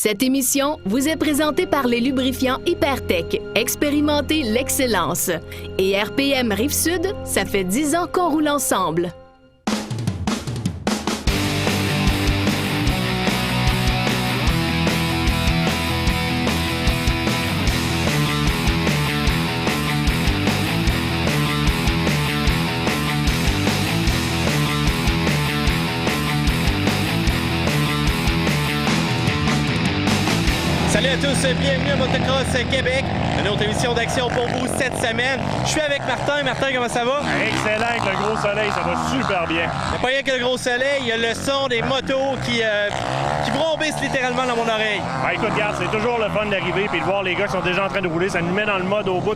Cette émission vous est présentée par les lubrifiants Hypertech. Expérimentez l'excellence. Et RPM Rive-Sud, ça fait 10 ans qu'on roule ensemble. Salut à tous, bienvenue à Motocross Québec, une autre émission d'action pour vous cette semaine. Je suis avec Martin. Martin, comment ça va? Excellent, avec le gros soleil, ça va super bien. Il n'y a pas rien que le gros soleil, il y a le son des motos qui brombissent littéralement dans mon oreille. Ouais, écoute, regarde, c'est toujours le fun d'arriver et de voir les gars qui sont déjà en train de rouler. Ça nous met dans le mode au bout.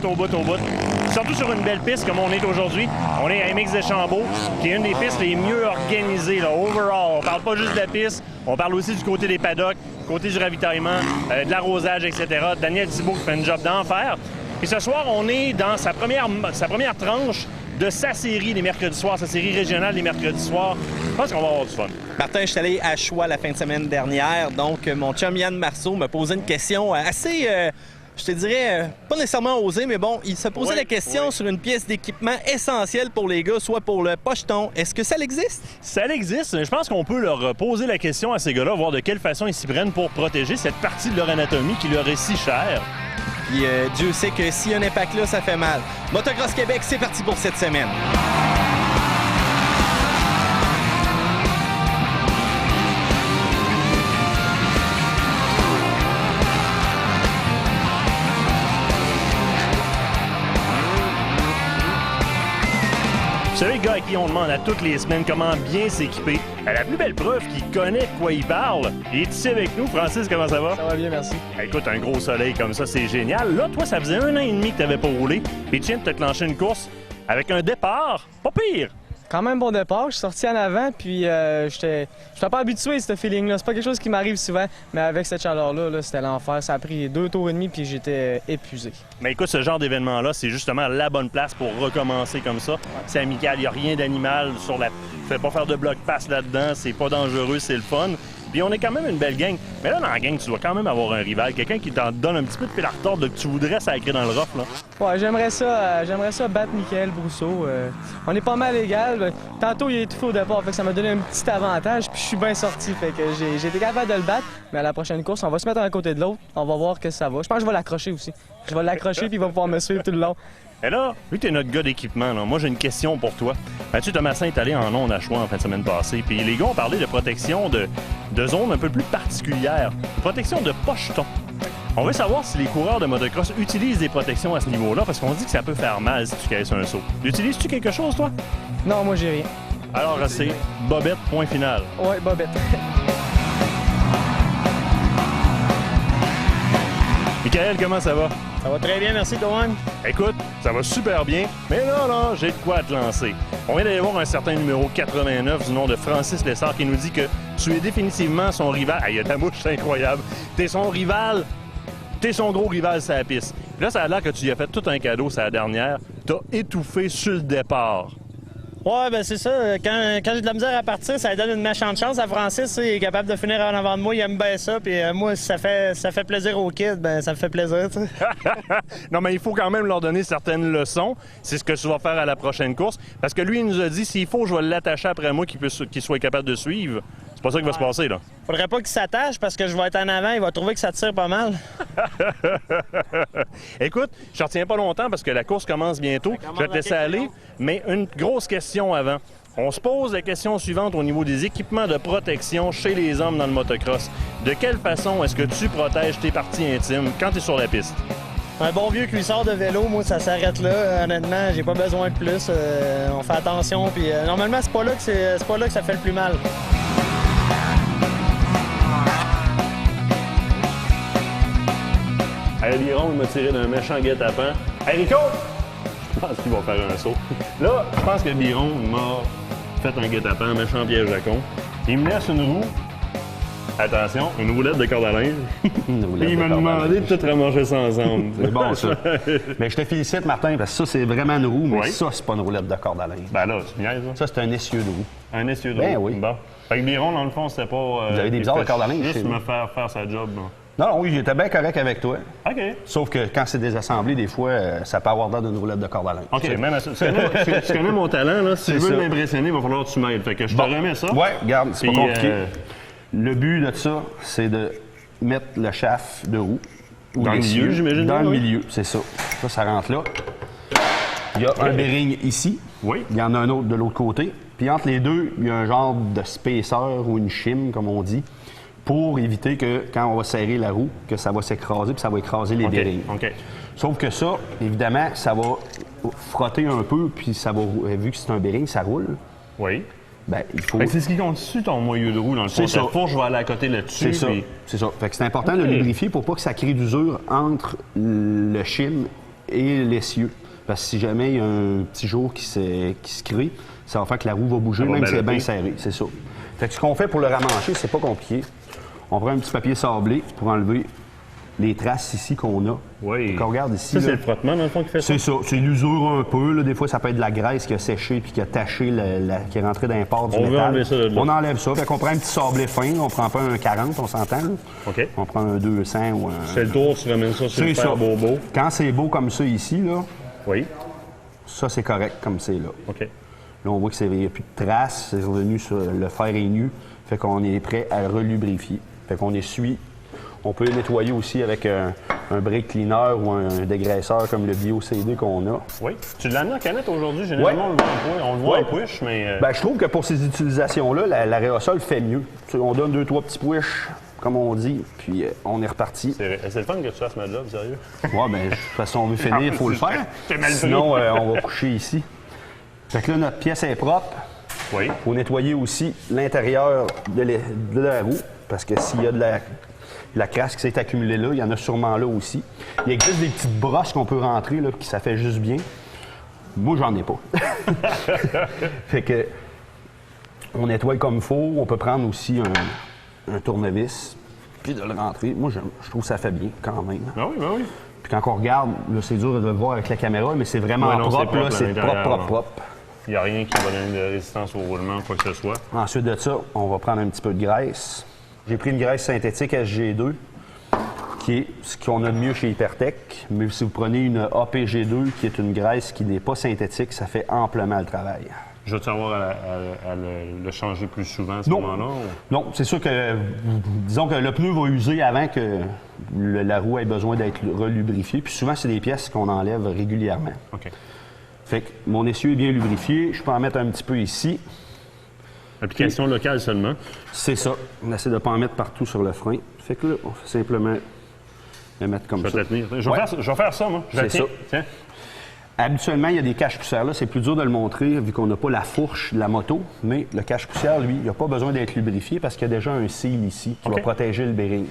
Surtout sur une belle piste comme on est aujourd'hui. On est à MX Deschambault, qui est une des pistes les mieux organisées, là, overall. On parle pas juste de la piste, on parle aussi du côté des paddocks, côté du ravitaillement, de l'arrosage, etc. Daniel Thibault qui fait un job d'enfer. Et ce soir, on est dans sa première tranche de sa série les mercredis soirs, sa série régionale les mercredis soirs. Je pense qu'on va avoir du fun. Martin, je suis allé à Choix la fin de semaine dernière. Donc, mon chum Yann Marceau me posait une question assez... je te dirais, pas nécessairement osé, mais bon, il se posait la question sur une pièce d'équipement essentielle pour les gars, soit pour le pocheton. Est-ce que ça existe? Ça existe. Je pense qu'on peut leur poser la question à ces gars-là, voir de quelle façon ils s'y prennent pour protéger cette partie de leur anatomie qui leur est si chère. Puis Dieu sait que s'il y a un impact là, ça fait mal. Motocross Québec, c'est parti pour cette semaine. Vous savez, le gars à qui on demande à toutes les semaines comment bien s'équiper, la plus belle preuve qu'il connaît de quoi il parle, il est ici avec nous. Francis, comment ça va? Ça va bien, merci. Écoute, un gros soleil comme ça, c'est génial. Là, toi, ça faisait 1 an et demi que tu n'avais pas roulé, et tu viens de te clencher une course avec un départ pas pire. Quand même bon départ, je suis sorti en avant, puis j'étais pas habitué à ce feeling-là. C'est pas quelque chose qui m'arrive souvent, mais avec cette chaleur-là, c'était l'enfer. Ça a pris 2 tours et demi, puis j'étais épuisé. Mais écoute, ce genre d'événement-là, c'est justement la bonne place pour recommencer comme ça. C'est amical, il n'y a rien d'animal sur la... Fais pas faire de bloc-pass là-dedans, c'est pas dangereux, c'est le fun. Puis on est quand même une belle gang. Mais là, dans la gang, tu dois quand même avoir un rival, quelqu'un qui t'en donne un petit peu de fil à retordre que tu voudrais sacrer dans le rough, là. Ouais, j'aimerais ça battre Michael Brousseau. On est pas mal égal. Tantôt, il est étouffé au départ, fait que ça m'a donné un petit avantage, puis je suis bien sorti, fait que j'ai été capable de le battre. Mais à la prochaine course, on va se mettre un côté de l'autre, on va voir que ça va. Je pense que je vais l'accrocher aussi. Je vais l'accrocher, puis il va pouvoir me suivre tout le long. Et là, vu que t'es notre gars d'équipement, là, moi j'ai une question pour toi. Mathieu Thomasin est allé en ondes à Choix en fin de semaine passée, puis les gars ont parlé de protection de zones un peu plus particulières, protection de pochetons. On veut savoir si les coureurs de motocross utilisent des protections à ce niveau-là, parce qu'on dit que ça peut faire mal si tu casses un saut. Utilises-tu quelque chose, toi? Non, moi j'ai rien. Alors c'est bobette, point final. Ouais, bobette. Michael, comment ça va? Ça va très bien, merci, Towan. Écoute, ça va super bien, mais là, j'ai de quoi te lancer. On vient d'aller voir un certain numéro 89 du nom de Francis Lessard qui nous dit que tu es définitivement son rival. Ah, il a ta bouche, c'est incroyable. T'es son rival, t'es son gros rival sur la piste. Puis là, ça a l'air que tu lui as fait tout un cadeau, c'est la dernière. T'as étouffé sur le départ. Ouais, ben c'est ça. Quand j'ai de la misère à partir, ça lui donne une méchante chance à Francis. Il est capable de finir en avant de moi, il aime bien ça. Puis moi, si ça fait plaisir aux kids, ben ça me fait plaisir, tu sais. Non, mais il faut quand même leur donner certaines leçons. C'est ce que tu vas faire à la prochaine course. Parce que lui, il nous a dit, s'il faut, je vais l'attacher après moi qu'il soit capable de suivre. C'est pas ça qui va se passer, là. Faudrait pas qu'il s'attache parce que je vais être en avant, il va trouver que ça tire pas mal. Écoute, je te retiens pas longtemps parce que la course commence bientôt. Je vais te laisser aller, mais une grosse question avant. On se pose la question suivante au niveau des équipements de protection chez les hommes dans le motocross. De quelle façon est-ce que tu protèges tes parties intimes quand tu es sur la piste? Un bon vieux cuissard de vélo, moi, ça s'arrête là. Honnêtement, j'ai pas besoin de plus. On fait attention, puis normalement, c'est pas là que ça fait le plus mal. Hey, Biron, il m'a tiré d'un méchant guet-apens. Hey, Rico! Je pense qu'il va faire un saut. Là, je pense que Biron m'a fait un guet-apens, un méchant piège à con. Il me laisse une roue. Attention, une roulette de corde à linge. Il m'a demandé de tout ramasser ça ensemble. C'est bon, ça. Mais je te félicite, Martin, parce que ça, c'est vraiment une roue, mais oui. Ça, c'est pas une roulette de corde à linge. Ben là, tu niaises, là. Ça, c'est un essieu de roue. Un essieu de roue? Ben oui. Bon. Fait que Biron, dans le fond, c'était pas... Vous avez des bizarres de corde à linge juste chez vous? me faire sa job. Là. Non, oui, j'étais bien correct avec toi. OK. Sauf que quand c'est désassemblé, des fois, ça peut avoir l'air d'une roulette de corde à linge. OK, même à ça. Tu connais mon talent, là. Si C'est tu veux ça. m'impressionner, il va falloir que tu m'aides. Fait que je te remets ça. Ouais, regarde, c'est pas Puis, compliqué. Le but de ça, c'est de mettre le shaft de roue. ou Dans le l'essieu milieu, j'imagine, Dans le oui. milieu, c'est ça. Ça rentre là. Il y a un bearing ici. Oui. Il y en a un autre de l'autre côté. Puis entre les deux, il y a un genre de spacer ou une shim, comme on dit, pour éviter que quand on va serrer la roue, que ça va s'écraser puis ça va écraser les bearings. OK. Sauf que ça, évidemment, ça va frotter un peu, puis ça va, vu que c'est un bearing, ça roule. Oui. Ben, il faut... Fait que c'est ce qui constitue ton moyeu de roue, dans le fond. C'est ça. La fourche va aller à côté là-dessus. C'est ça. puis- C'est ça. Fait que c'est important de lubrifier pour pas que ça crée d'usure entre le shim et l'essieu. Parce que si jamais il y a un petit jour qui se crée, ça va faire que la roue va bouger, Ça va même si elle est bien baloper. serrée. C'est ça. Fait que ce qu'on fait pour le ramancher, c'est pas compliqué. On prend un petit papier sablé pour enlever les traces ici qu'on a. Oui. Donc, on regarde ici. Ça, c'est là. le frottement, dans le fond, qui fait ça? C'est ça. C'est l'usure un peu. Là. Des fois, ça peut être de la graisse qui a séché puis qui a taché, qui est rentré dans les pores du On veut métal. enlever ça de là. On enlève ça. Fait qu'on prend un petit sablé fin. On prend pas un 40, on s'entend. là. OK. On prend un 200 ou un... C'est le tour, tu ramènes ça sur le C'est fer ça. bobo. Quand c'est beau comme ça ici, là, Oui. ça, c'est correct comme c'est là. OK. Là, on voit qu'il n'y a plus de traces. C'est revenu sur le fer est nu. Fait qu'on est prêt à le relubrifier. Fait qu'on essuie. On peut le nettoyer aussi avec un brake cleaner ou un dégraisseur comme le BioCD qu'on a. Oui. Tu l'as amené en canette aujourd'hui? Généralement, Ouais. on le voit en Ouais. push, mais... Ben, je trouve que pour ces utilisations-là, l'aérosol fait mieux. On donne 2-3 petits push, comme on dit, puis on est reparti. C'est le fun que tu fasses ma job, sérieux? Ouais, ben, de toute façon, on veut finir, il faut le faire. T'es mal pris. Sinon, on va coucher ici. Fait que là, notre pièce est propre. Oui. Il faut nettoyer aussi l'intérieur de la roue, parce que s'il y a de la crasse qui s'est accumulée là, il y en a sûrement là aussi. Il existe des petites brosses qu'on peut rentrer, là, qui ça fait juste bien. Moi, j'en ai pas. Fait que on nettoie comme il faut. On peut prendre aussi un tournevis, puis de le rentrer. Moi, je trouve que ça fait bien quand même. Ben oui, ben oui. Puis quand on regarde, là, c'est dur de le voir avec la caméra, mais c'est vraiment Ouais, non, c'est propre, propre là. à C'est l'intérieur, propre, non. propre. Il n'y a rien qui va donner de résistance au roulement, quoi que ce soit. Ensuite de ça, on va prendre un petit peu de graisse. J'ai pris une graisse synthétique SG2, qui est ce qu'on a de mieux chez Hypertech. Mais si vous prenez une APG2, qui est une graisse qui n'est pas synthétique, ça fait amplement le travail. Je vais-tu avoir à le changer plus souvent à ce moment-là? ou- Non, c'est sûr que, disons que le pneu va user avant que la roue ait besoin d'être relubrifiée. Puis souvent, c'est des pièces qu'on enlève régulièrement. OK. Fait que mon essieu est bien lubrifié. Je peux en mettre un petit peu ici. Application locale seulement. C'est ça. On essaie de ne pas en mettre partout sur le frein. Fait que là, on fait simplement le mettre comme Je vais ça. te la tenir. Je Ouais. vais faire ça, moi. Je la C'est tiens. ça. Tiens. Habituellement, il y a des caches-poussières là. C'est plus dur de le montrer vu qu'on n'a pas la fourche de la moto. Mais le cache-poussière, lui, il n'a pas besoin d'être lubrifié parce qu'il y a déjà un seal ici qui OK. va protéger le bearing.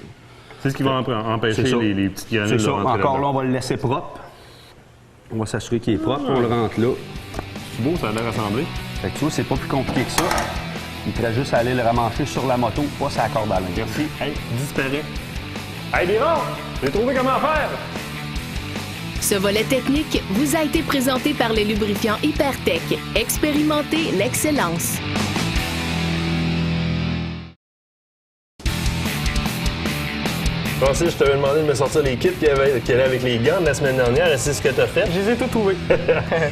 C'est ce qui va empêcher C'est ça. les petites granules C'est de ça. rentrer Encore là, là-dedans. on va le laisser propre. On va s'assurer qu'il est propre. On le rentre là. C'est beau, ça a l'air assemblé. Fait que tu vois, c'est pas plus compliqué que ça. Il te reste juste à aller le ramancher sur la moto, pas sur la corde à linge. Merci. Hey, disparaît. Hey, Biron! J'ai trouvé comment faire! Ce volet technique vous a été présenté par les lubrifiants Hypertech. Expérimentez l'excellence. Francis, je t'avais demandé de me sortir les kits qu'il y avait avec les gants de la semaine dernière, et c'est ce que tu as fait. Je les ai tous trouvés.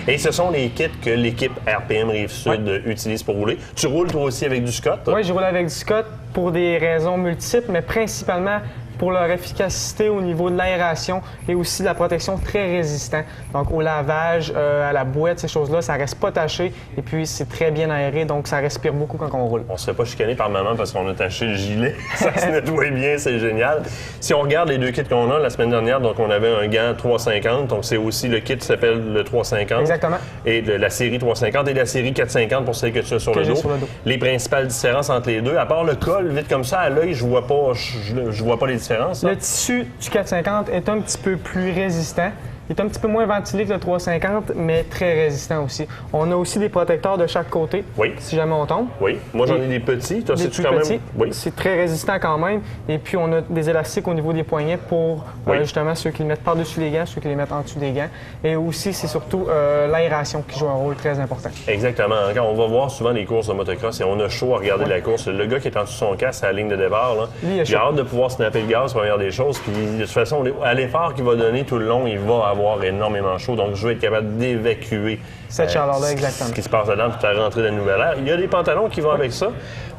Et ce sont les kits que l'équipe RPM Rive-Sud utilise pour rouler. Tu roules toi aussi avec du Scott? Oui, je roule avec du Scott pour des raisons multiples, mais principalement pour leur efficacité au niveau de l'aération et aussi de la protection très résistant. Donc au lavage, à la boîte, ces choses-là, ça reste pas taché et puis c'est très bien aéré, donc ça respire beaucoup quand on roule. On se fait pas chicaner par maman parce qu'on a taché le gilet. Ça se nettoie bien, c'est génial. Si on regarde les deux kits qu'on a la semaine dernière, donc on avait un gant 350, donc c'est aussi le kit qui s'appelle le 350. Exactement. Et de la série 350 et la série 450 pour celle que tu as sur Que le j'ai dos. sur le dos. Les principales différences entre les deux, à part le col, vite comme ça, à l'œil, je vois pas les différences. là. Le tissu du 450 est un petit peu plus résistant, Il est un petit peu moins ventilé que le 350, mais très résistant aussi. On a aussi des protecteurs de chaque côté, si jamais on tombe. Oui, moi j'en ai des petits. Toi, des plus quand même... petits. Oui. C'est très résistant quand même. Et puis on a des élastiques au niveau des poignets pour justement ceux qui les mettent par-dessus les gants, ceux qui les mettent en dessous des gants. Et aussi, c'est surtout l'aération qui joue un rôle très important. Exactement. Quand on va voir souvent les courses de motocross et on a chaud à regarder la course, le gars qui est en dessous de son casque à la ligne de départ, là, il a hâte de pouvoir snapper le gaz, première des choses. Puis de toute façon, à l'effort qu'il va donner tout le long, il va avoir énormément chaud. Donc je vais être capable d'évacuer cette chaleur-là, exactement. Ce qui se passe dedans pour faire rentrer de la nouvelle air. Il y a des pantalons qui vont avec ça.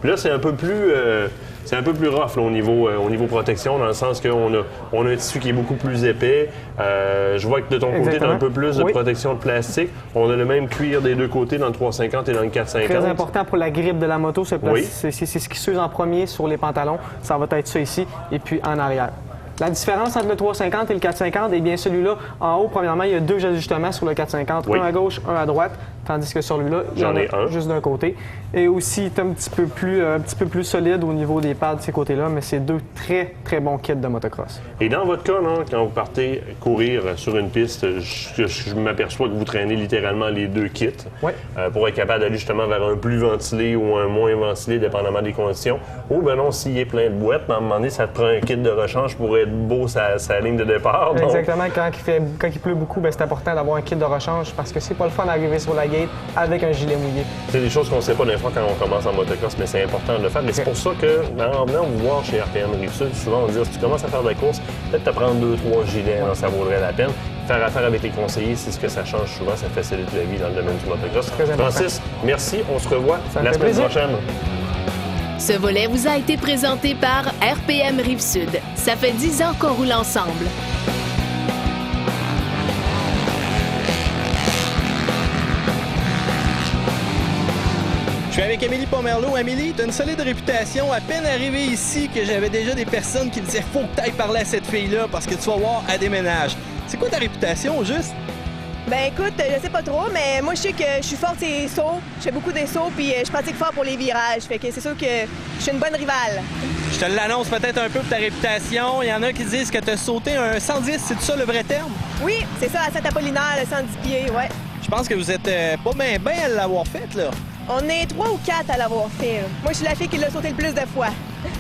Puis là, c'est un peu plus rough là, au niveau protection, dans le sens qu'on a un tissu qui est beaucoup plus épais. Je vois que de ton côté, tu as un peu plus de protection de plastique. On a le même cuir des deux côtés dans le 350 et dans le 450. Très important pour la grippe de la moto, c'est ce qui s'use en premier sur les pantalons. Ça va être ça ici, et puis en arrière. La différence entre le 350 et le 450, eh bien celui-là, en haut, premièrement, il y a deux ajustements sur le 450, un à gauche, un à droite, tandis que sur celui-là, il y en a juste d'un côté. Et aussi, il est un petit peu plus solide au niveau des pads de ces côtés-là, mais c'est deux très, très bons kits de motocross. Et dans votre cas, là, quand vous partez courir sur une piste, je m'aperçois que vous traînez littéralement les deux kits pour être capable d'aller justement vers un plus ventilé ou un moins ventilé, dépendamment des conditions. Ou ben non, s'il est plein de boîtes, à un moment donné, ça te prend un kit de rechange pour être beau sa ligne de départ. Donc... Exactement. Quand il pleut beaucoup, c'est important d'avoir un kit de rechange parce que c'est pas le fun d'arriver sur la gate avec un gilet mouillé. C'est des choses qu'on ne sait pas des fois quand on commence en motocross, mais c'est important de le faire. Mais c'est pour ça que, en venant vous voir chez RPM Rive-Sud, souvent on dit si tu commences à faire de la course, peut-être te prendre 2-3 gilets, ça vaudrait la peine. Faire affaire avec les conseillers, c'est ce que ça change souvent, ça facilite la vie dans le domaine du motocross. Francis, merci, on se revoit la semaine prochaine. Ce volet vous a été présenté par RPM Rive-Sud. Ça fait 10 ans qu'on roule ensemble. Je suis avec Émilie Pomerleau. Émilie, tu as une solide réputation. À peine arrivé ici que j'avais déjà des personnes qui me disaient « Faut que tu ailles parler à cette fille-là parce que tu vas voir, elle déménage ». C'est quoi ta réputation, juste? Ben écoute, je sais pas trop, mais moi je sais que je suis forte des sauts. Je fais beaucoup des sauts, puis je pratique fort pour les virages. Fait que c'est sûr que je suis une bonne rivale. Je te l'annonce peut-être un peu pour ta réputation. Il y en a qui disent que tu as sauté un 110, c'est ça le vrai terme? Oui, c'est ça, à Saint-Apollinaire, le 110 pieds, ouais. Je pense que vous êtes pas bien à l'avoir fait, là. On est 3 ou 4 à l'avoir fait. Moi, je suis la fille qui l'a sauté le plus de fois.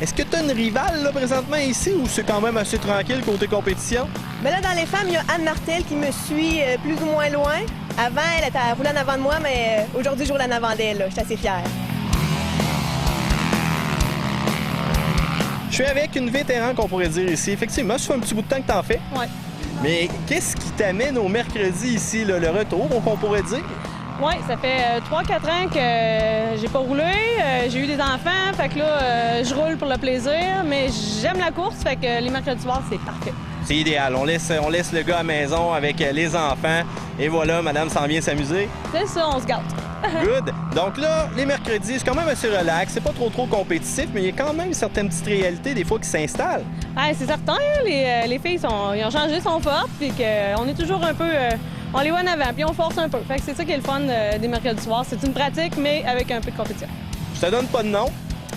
Est-ce que tu as une rivale, là, présentement, ici, ou c'est quand même assez tranquille côté compétition? Mais là, dans les femmes, il y a Anne Martel qui me suit plus ou moins loin. Avant, elle était roulée en avant de moi, mais aujourd'hui, je roule en avant d'elle. Je suis assez fière. Je suis avec une vétéran, qu'on pourrait dire ici. Effectivement, ça fait un petit bout de temps que t'en fais. Oui. Mais qu'est-ce qui t'amène au mercredi ici, là, le retour, qu'on pourrait dire? Oui, ça fait 3-4 ans que j'ai pas roulé. J'ai eu des enfants, fait que là, je roule pour le plaisir, mais j'aime la course, fait que les mercredis soirs, c'est parfait. C'est idéal. On laisse le gars à la maison avec les enfants. Et voilà, madame s'en vient s'amuser. C'est ça, on se gâte. Good. Donc là, les mercredis, c'est quand même assez relax. C'est pas trop compétitif, mais il y a quand même certaines petites réalités des fois qui s'installent. Ah, c'est certain, les filles, ils ont changé, sont fortes, puis qu'on est toujours un peu... on les voit en avant, puis on force un peu. Fait que c'est ça qui est le fun des mercredis soirs. C'est une pratique, mais avec un peu de compétition. Je te donne pas de nom,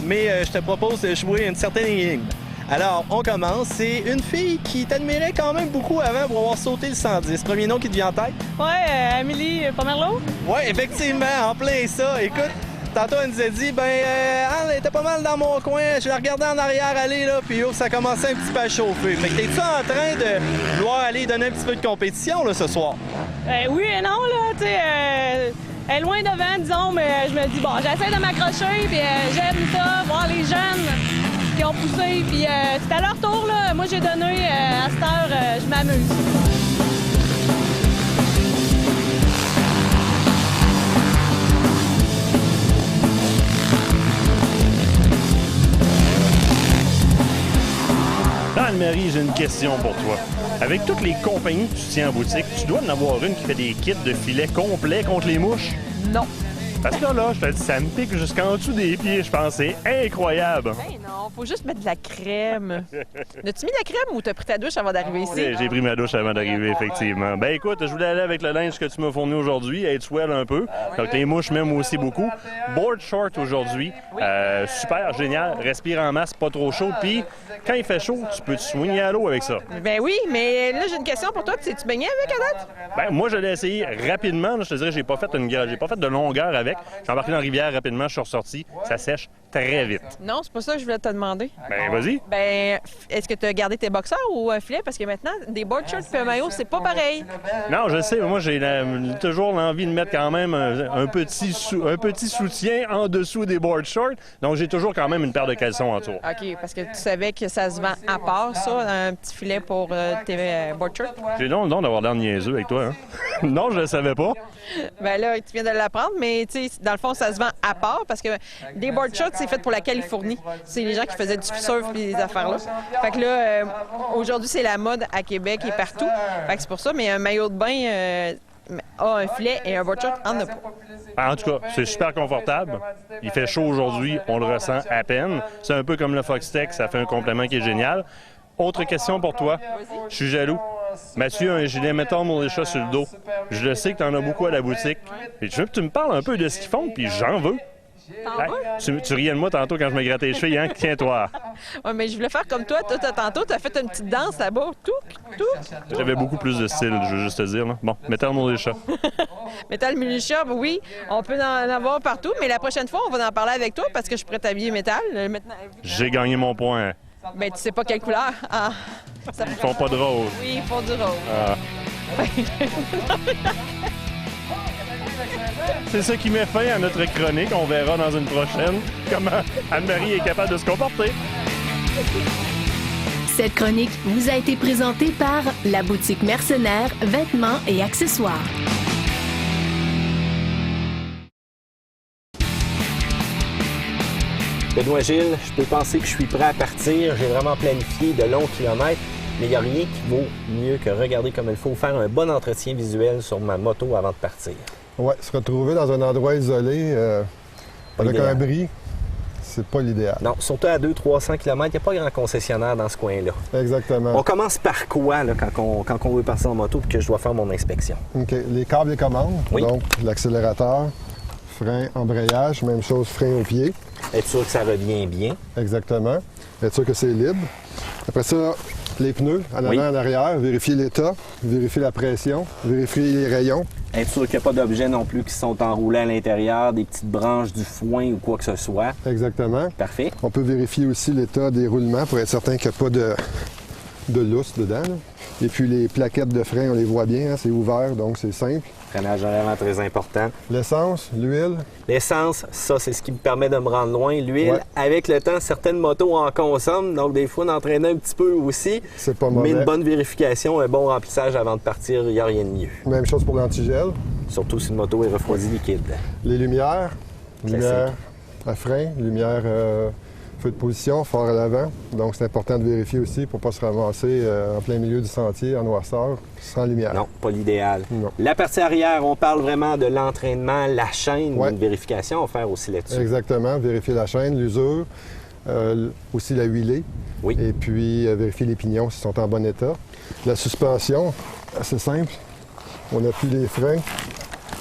mais je te propose de jouer une certaine énigme. Alors, on commence. C'est une fille qui t'admirait quand même beaucoup avant pour avoir sauté le 110. Premier nom qui te vient en tête? Ouais, Amélie Pomerleau. Ouais, effectivement, en plein ça. Écoute, tantôt, elle nous a dit, Anne, elle était pas mal dans mon coin. Je la regardais en arrière aller, là, puis ça commençait un petit peu à chauffer. Fait que t'es-tu en train de vouloir aller donner un petit peu de compétition, là, ce soir? Oui et non, là, tu sais, elle est loin devant, disons, mais je me dis, bon, j'essaie de m'accrocher, puis j'aime ça, voir les jeunes qui ont poussé, puis c'est à leur tour, là. Moi, j'ai donné, à cette heure, je m'amuse. Anne-Marie, j'ai une question pour toi. Avec toutes les compagnies que tu tiens en boutique, tu dois en avoir une qui fait des kits de filets complets contre les mouches? Non. Parce que là, je te dis, ça me pique jusqu'en dessous des pieds, je pense. C'est incroyable. Ben non, faut juste mettre de la crème. As-tu mis de la crème ou t'as pris ta douche avant d'arriver ici? Oui, j'ai pris ma douche avant d'arriver, effectivement. Ben écoute, je voulais aller avec le linge que tu m'as fourni aujourd'hui, être swell un peu. Donc les mouches m'aiment aussi beaucoup. Board short aujourd'hui. Super, génial. Respire en masse, pas trop chaud. Puis quand il fait chaud, tu peux te swinguer à l'eau avec ça. Ben oui, mais là, j'ai une question pour toi. Tu baigné avec à date? Ben moi, je l'ai essayé rapidement. Je te dirais, j'ai pas fait de longueur avec. J'ai embarqué dans la rivière rapidement, je suis ressorti. Ça sèche très vite. Non, c'est pas ça que je voulais te demander. Ben vas-y. Ben, est-ce que tu as gardé tes boxeurs ou un filet? Parce que maintenant, des board shorts et un maillot, c'est pas pareil. Non, je sais. Moi, j'ai toujours l'envie de mettre quand même un petit soutien en dessous des board shorts. Donc, j'ai toujours quand même une paire de caleçons en tour. OK, parce que tu savais que ça se vend à part, ça, un petit filet pour tes board shorts? J'ai donc le don d'avoir l'air niaiseux avec toi, hein? Non, je le savais pas. Ben là, tu viens de l'apprendre, mais tu sais, dans le fond, ça se vend à part parce que des board shorts, c'est fait pour la Californie. C'est les gens qui faisaient du surf et des affaires-là. Fait que là, aujourd'hui, c'est la mode à Québec et partout. Fait que c'est pour ça, mais un maillot de bain a un filet et un board short en a pas. En tout cas, c'est super confortable. Il fait chaud aujourd'hui, on le ressent à peine. C'est un peu comme le Fox-Tech, ça fait un complément qui est génial. Autre question pour toi. Je suis jaloux. Mathieu a un gilet Metal Militia sur le dos. Je le sais que tu en as beaucoup à la boutique. Et tu veux que tu me parles un peu de ce qu'ils font, puis j'en veux. Hey, tu riais de moi tantôt quand je me grattais les chevilles, hein? Tiens-toi. Oui, mais je voulais faire comme toi. Toi, tantôt, tu as fait une petite danse là-bas. Tout. J'avais beaucoup plus de style, je veux juste te dire. Là. Bon, Metal Militia. Metal Militia, oui, on peut en avoir partout, mais la prochaine fois, on va en parler avec toi parce que je pourrais t'habiller métal. J'ai gagné mon point. Ben, tu sais pas quelle couleur. Ah, ils font pas de rose. Oui, ils font du rose. Ah. C'est ça qui met fin à notre chronique. On verra dans une prochaine comment Anne-Marie est capable de se comporter. Cette chronique vous a été présentée par la boutique Mercenaires, vêtements et accessoires. Benoît Gilles, je peux penser que je suis prêt à partir. J'ai vraiment planifié de longs kilomètres, mais il n'y a rien qui vaut mieux que regarder comme il faut, faire un bon entretien visuel sur ma moto avant de partir. Oui, se retrouver dans un endroit isolé avec un bris, c'est pas l'idéal. Non, surtout à 200-300 km, il n'y a pas grand concessionnaire dans ce coin-là. Exactement. On commence par quoi là, quand on veut partir en moto et que je dois faire mon inspection? OK. Les câbles et commandes, oui. Donc l'accélérateur, frein, embrayage, même chose, frein au pied. Être sûr que ça revient bien. Exactement. Être sûr que c'est libre. Après ça, les pneus, en avant, en arrière, vérifier l'état, vérifier la pression, vérifier les rayons. Être sûr qu'il n'y a pas d'objets non plus qui sont enroulés à l'intérieur, des petites branches du foin ou quoi que ce soit. Exactement. Parfait. On peut vérifier aussi l'état des roulements pour être certain qu'il n'y a pas de lousse dedans. Là. Et puis les plaquettes de frein, on les voit bien, hein, c'est ouvert, donc c'est simple. Freinage vraiment très important. L'essence, l'huile. L'essence, ça, c'est ce qui me permet de me rendre loin. L'huile, avec le temps, certaines motos en consomment, donc des fois, d'entraîner un petit peu aussi. C'est pas mauvais. Mais une bonne vérification, un bon remplissage avant de partir, il n'y a rien de mieux. Même chose pour l'antigel. Surtout si une moto est refroidie liquide. Les lumières. Lumière à frein, lumière feu de position, phare à l'avant. Donc, c'est important de vérifier aussi pour ne pas se ramasser en plein milieu du sentier, en noirceur, sans lumière. Non, pas l'idéal. Non. La partie arrière, on parle vraiment de l'entraînement, la chaîne, une vérification à faire aussi là-dessus. Exactement, vérifier la chaîne, l'usure, aussi la huilée. Oui. Et puis, vérifier les pignons s'ils sont en bon état. La suspension, assez simple. On appuie les freins.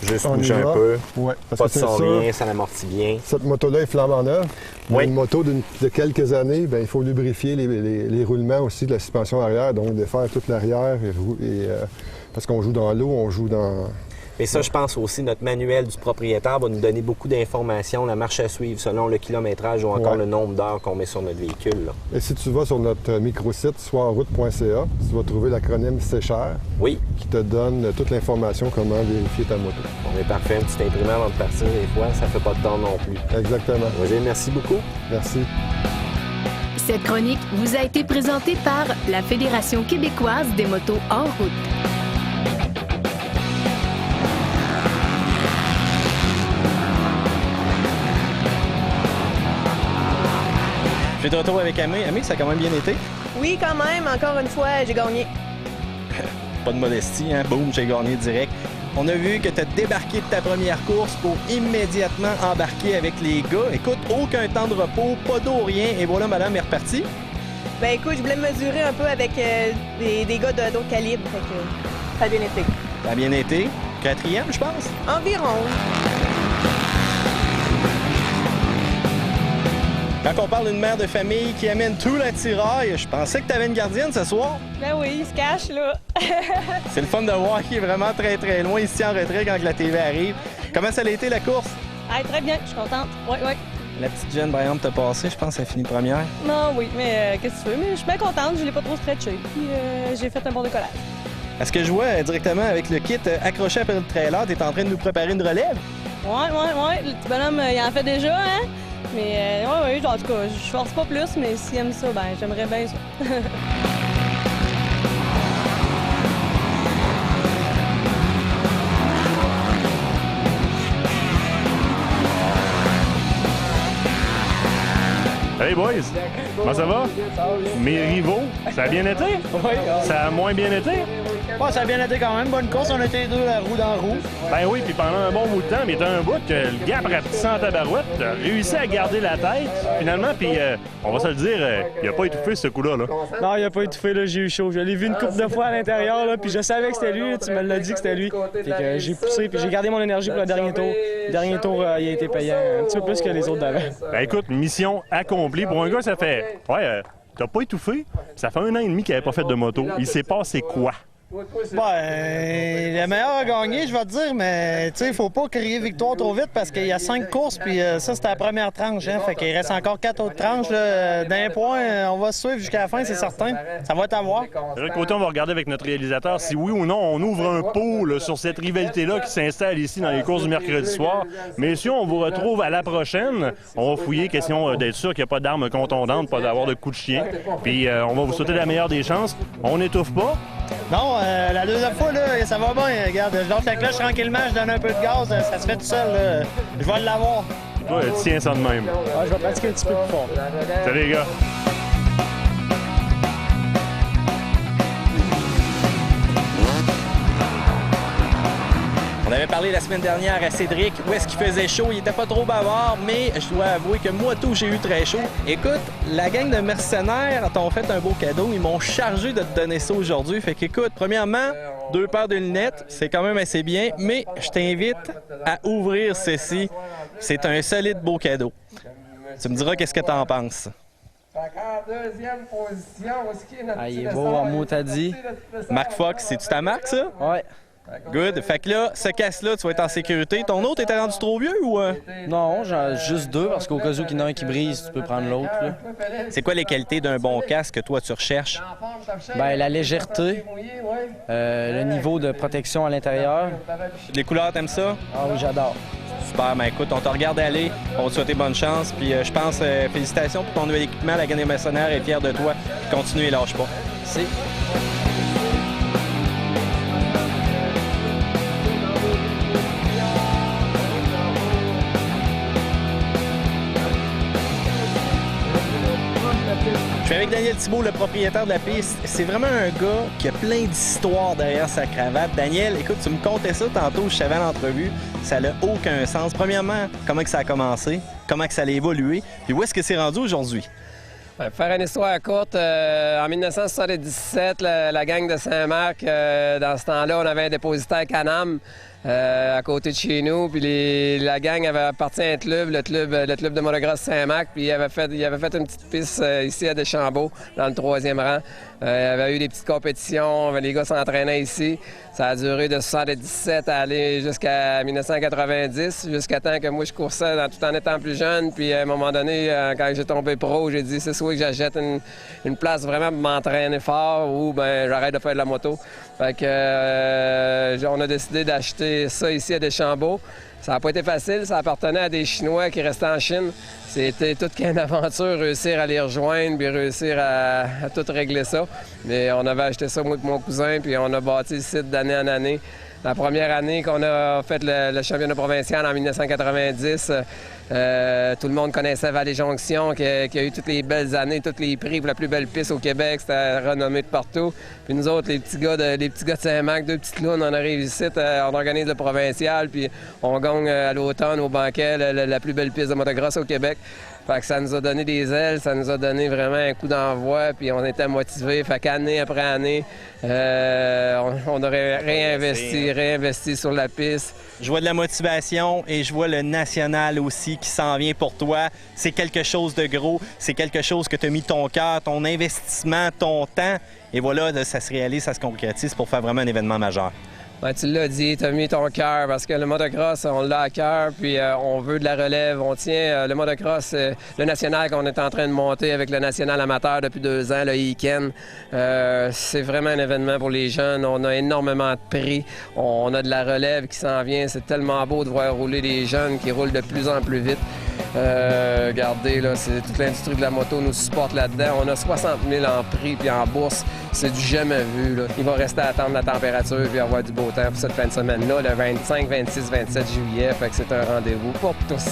Juste bouger un peu. Ouais, parce pas que de son rien, ça l'amortit bien. Cette moto-là est flambant neuve. Oui. Une moto de quelques années, bien, il faut lubrifier les roulements aussi de la suspension arrière, donc défaire toute l'arrière. Parce qu'on joue dans l'eau, on joue dans... Et ça, je pense aussi, notre manuel du propriétaire va nous donner beaucoup d'informations, la marche à suivre selon le kilométrage ou encore le nombre d'heures qu'on met sur notre véhicule. Là. Et si tu vas sur notre microsite, soiroute.ca, tu vas trouver l'acronyme CECHER qui te donne toute l'information comment vérifier ta moto. On est parfait, un petit imprimant avant de partir des fois, ça fait pas de temps non plus. Exactement. Roger, merci beaucoup. Merci. Cette chronique vous a été présentée par la Fédération québécoise des motos hors route. Je suis de retour avec Amé. Amé, ça a quand même bien été? Oui, quand même. Encore une fois, j'ai gagné. Pas de modestie, hein? Boum, j'ai gagné direct. On a vu que tu as débarqué de ta première course pour immédiatement embarquer avec les gars. Écoute, aucun temps de repos, pas d'eau, rien. Et voilà, madame est repartie. Ben écoute, je voulais me mesurer un peu avec des gars d'autres calibres. Fait que ça a bien été. Ça a bien été. 4e, je pense. Environ. Quand on parle d'une mère de famille qui amène tout l'attirail, je pensais que tu avais une gardienne ce soir. Ben oui, il se cache, là. C'est le fun de voir qu'il est vraiment très, très loin ici en retrait quand la TV arrive. Comment ça a été, la course? Ah, très bien, je suis contente. Oui. La petite jeune, par exemple, t'a passé. Je pense qu'elle a fini première. Non, oui, mais qu'est-ce que tu veux? Mais je suis bien contente, je l'ai pas trop stretché. Puis j'ai fait un bon décollage. Est-ce que je vois directement avec le kit accroché après le trailer, tu es en train de nous préparer une relève? Ouais. Le petit bonhomme, il en fait déjà, hein? Mais oui, en tout cas, je force pas plus, mais s'il aime ça, ben j'aimerais bien ça. Hey boys, comment ça va? Mes rivaux, ça a bien été? Oui. Ça a moins bien été? Bon, ça a bien été quand même. Bonne course, on était les deux la roue dans la roue. Ben oui, puis pendant un bon bout de temps, mais t'as un bout que le gars rapetissait en tabarouette, t'as réussi à garder la tête, finalement, puis on va se le dire, il a pas étouffé ce coup-là. Là. Non, il a pas étouffé, là, j'ai eu chaud. Je l'ai vu une couple de fois à l'intérieur, là, puis je savais que c'était lui, là, tu me l'as dit que c'était lui. Fait que j'ai poussé, puis j'ai gardé mon énergie pour le dernier tour. Le dernier tour, il a été payant un petit peu plus que les autres d'avant. Ben écoute, mission accomplie. Pour un gars, ça fait... Ouais, t'as pas étouffé, ça fait 1 an et demi qu'il avait pas fait de moto. Il s'est passé quoi? Le meilleur a gagné, je vais te dire, mais tu sais, il faut pas crier victoire trop vite parce qu'il y a 5 courses, puis ça, c'était la première tranche. Hein, fait qu'il reste encore 4 autres tranches. D'un point, on va se suivre jusqu'à la fin, c'est certain. Ça va être à voir. De l'autre côté, on va regarder avec notre réalisateur si oui ou non on ouvre un pot là, sur cette rivalité-là qui s'installe ici dans les courses du mercredi soir. Messieurs, on vous retrouve à la prochaine. On va fouiller, question d'être sûr qu'il n'y a pas d'armes contondantes, pas d'avoir de coups de chien. Puis on va vous souhaiter la meilleure des chances. On n'étouffe pas. Non, la deuxième fois, là, ça va bien. Regarde, je lance la cloche tranquillement, je donne un peu de gaz, ça se fait tout seul. Là. Je vais l'avoir. Toi, tiens ça de même. Ouais, je vais pratiquer un petit peu plus fort. Salut les gars. On avait parlé la semaine dernière à Cédric où est-ce qu'il faisait chaud. Il était pas trop bavard, mais je dois avouer que moi, tout, j'ai eu très chaud. Écoute, la gang de mercenaires t'ont fait un beau cadeau. Ils m'ont chargé de te donner ça aujourd'hui. Fait qu'écoute, premièrement, 2 paires de lunettes, c'est quand même assez bien, mais je t'invite à ouvrir ceci. C'est un solide beau cadeau. Tu me diras qu'est-ce que t'en penses. Ah, il est beau en mot, t'as dit. Mark Fox, c'est-tu ta marque, ça? Ouais. Good. Fait que là, ce casque-là, tu vas être en sécurité. Ton autre était rendu trop vieux ou... Non, j'en ai juste 2 parce qu'au cas où il y en a un qui brise, tu peux prendre l'autre. C'est quoi les qualités d'un bon casque que toi, tu recherches? Ben, la légèreté, le niveau de protection à l'intérieur. Les couleurs, t'aimes ça? Ah oui, j'adore. Super. Ben écoute, on te regarde aller. On va te souhaiter bonne chance. Puis je pense, félicitations pour ton nouvel équipement. La gang des mercenaires est fière de toi. Continue et lâche pas. Merci. Je suis avec Daniel Thibault, le propriétaire de la piste. C'est vraiment un gars qui a plein d'histoires derrière sa cravate. Daniel, écoute, tu me contais ça tantôt, je savais à l'entrevue. Ça n'a aucun sens. Premièrement, comment que ça a commencé? Comment que ça a évolué? Puis où est-ce que c'est rendu aujourd'hui? Pour faire une histoire courte, en 1977, la gang de Saint-Marc, dans ce temps-là, on avait un dépositaire Can-Am à côté de chez nous. Puis la gang avait appartient à un club, le club de motocross Saint-Marc. Puis il avait fait une petite piste ici à Deschambault, dans le 3e rang. Il y avait eu des petites compétitions, les gars s'entraînaient ici. Ça a duré de 77 à aller jusqu'à 1990, jusqu'à temps que moi je coursais tout en étant plus jeune. Puis à un moment donné, quand j'ai tombé pro, j'ai dit c'est soit que j'achète une place vraiment pour m'entraîner fort ou ben j'arrête de faire de la moto. Fait que on a décidé d'acheter ça ici à Deschambault. Ça n'a pas été facile, ça appartenait à des Chinois qui restaient en Chine. C'était toute qu'une aventure, réussir à les rejoindre, puis réussir à tout régler ça. Mais on avait acheté ça, moi et mon cousin, puis on a bâti le site d'année en année. La première année qu'on a fait le championnat provincial en 1990, tout le monde connaissait Vallée-Jonction, qui a eu toutes les belles années, tous les prix pour la plus belle piste au Québec. C'était renommé de partout. Puis nous autres, les petits gars de Saint-Marc, 2 petites clowns, on arrive ici, on organise le provincial, puis on gagne à l'automne au banquet la plus belle piste de motocross au Québec. Fait que ça nous a donné des ailes, ça nous a donné vraiment un coup d'envoi, puis on était motivés. Fait qu'année après année, on aurait réinvesti sur la piste. Je vois de la motivation et je vois le national aussi qui s'en vient pour toi. C'est quelque chose de gros, c'est quelque chose que tu as mis ton cœur, ton investissement, ton temps. Et voilà, là, ça se réalise, ça se concrétise pour faire vraiment un événement majeur. Ben, tu l'as dit, tu as mis ton cœur parce que le motocross, on l'a à cœur, puis on veut de la relève. On tient le motocross, le national qu'on est en train de monter avec le national amateur depuis 2 ans, le Iken. C'est vraiment un événement pour les jeunes. On a énormément de prix. On a de la relève qui s'en vient. C'est tellement beau de voir rouler des jeunes qui roulent de plus en plus vite. Regardez, là, c'est toute l'industrie de la moto nous supporte là-dedans. On a 60 000 en prix puis en bourse. C'est du jamais vu, là. Il va rester à attendre la température puis avoir du beau temps pour cette fin de semaine-là, le 25, 26, 27 juillet. Fait que c'est un rendez-vous pour tous.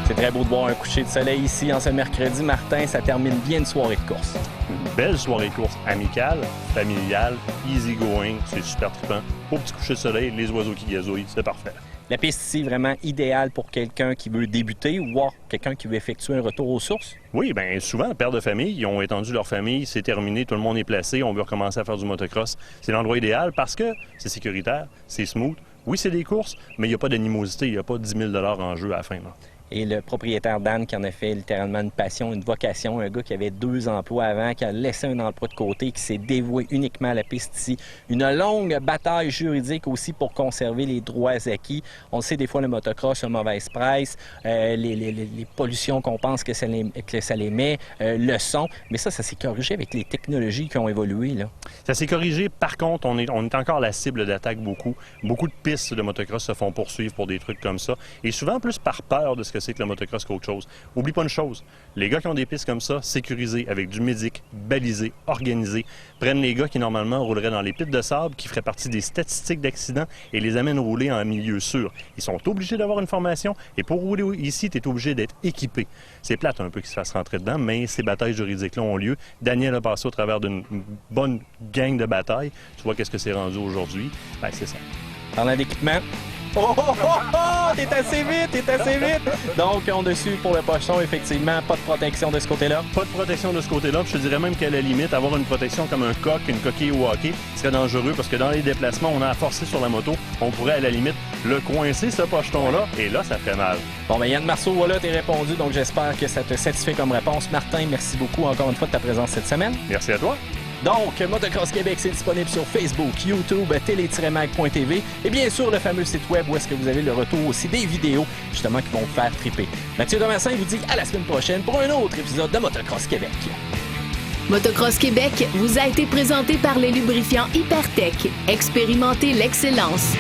C'est très beau de voir un coucher de soleil ici en ce mercredi. Martin, ça termine bien une soirée de course. Une belle soirée de course amicale, familiale, easy going, c'est super trippant. Au petit coucher de soleil, les oiseaux qui gazouillent, c'est parfait. La piste ici est vraiment idéale pour quelqu'un qui veut débuter ou voir quelqu'un qui veut effectuer un retour aux sources? Oui, bien souvent, pères de famille, ils ont étendu leur famille, c'est terminé, tout le monde est placé, on veut recommencer à faire du motocross. C'est l'endroit idéal parce que c'est sécuritaire, c'est smooth. Oui, c'est des courses, mais il n'y a pas d'animosité, il n'y a pas 10 000 en jeu à la fin. Là. Et le propriétaire Dan qui en a fait littéralement une passion, une vocation, un gars qui avait 2 emplois avant, qui a laissé un emploi de côté, qui s'est dévoué uniquement à la piste ici. Une longue bataille juridique aussi pour conserver les droits acquis. On le sait, des fois, le motocross a mauvaise presse, les pollutions qu'on pense que ça les met, le son. Mais ça s'est corrigé avec les technologies qui ont évolué, là. Ça s'est corrigé. Par contre, on est encore la cible d'attaque beaucoup. Beaucoup de pistes de motocross se font poursuivre pour des trucs comme ça. Et souvent plus par peur de ce que c'est que le motocross qu'autre chose. Oublie pas une chose, les gars qui ont des pistes comme ça, sécurisées, avec du médic, balisé, organisé, prennent les gars qui normalement rouleraient dans les pits de sable, qui feraient partie des statistiques d'accidents et les amènent rouler en milieu sûr. Ils sont obligés d'avoir une formation et pour rouler ici, tu es obligé d'être équipé. C'est plate un peu qu'ils se fassent rentrer dedans, mais ces batailles juridiques-là ont lieu. Daniel a passé au travers d'une bonne gang de batailles. Tu vois qu'est-ce que c'est rendu aujourd'hui? Ben, c'est ça. Parlant d'équipement, oh, oh, oh, oh! T'es assez vite! Donc, on dessus pour le pocheton, effectivement, pas de protection de ce côté-là. Pas de protection de ce côté-là. Je te dirais même qu'à la limite, avoir une protection comme un coq, une coquille au hockey, serait dangereux parce que dans les déplacements, on a à forcer sur la moto. On pourrait, à la limite, le coincer, ce pocheton-là, et là, ça fait mal. Bon, ben Yann Marceau, voilà, t'es répondu, donc j'espère que ça te satisfait comme réponse. Martin, merci beaucoup encore une fois de ta présence cette semaine. Merci à toi. Donc, Motocross Québec, c'est disponible sur Facebook, YouTube, télé-mag.tv et bien sûr le fameux site web où est-ce que vous avez le retour aussi des vidéos justement qui vont vous faire triper. Mathieu Domassin vous dit à la semaine prochaine pour un autre épisode de Motocross Québec. Motocross Québec vous a été présenté par les lubrifiants Hypertech. Expérimentez l'excellence.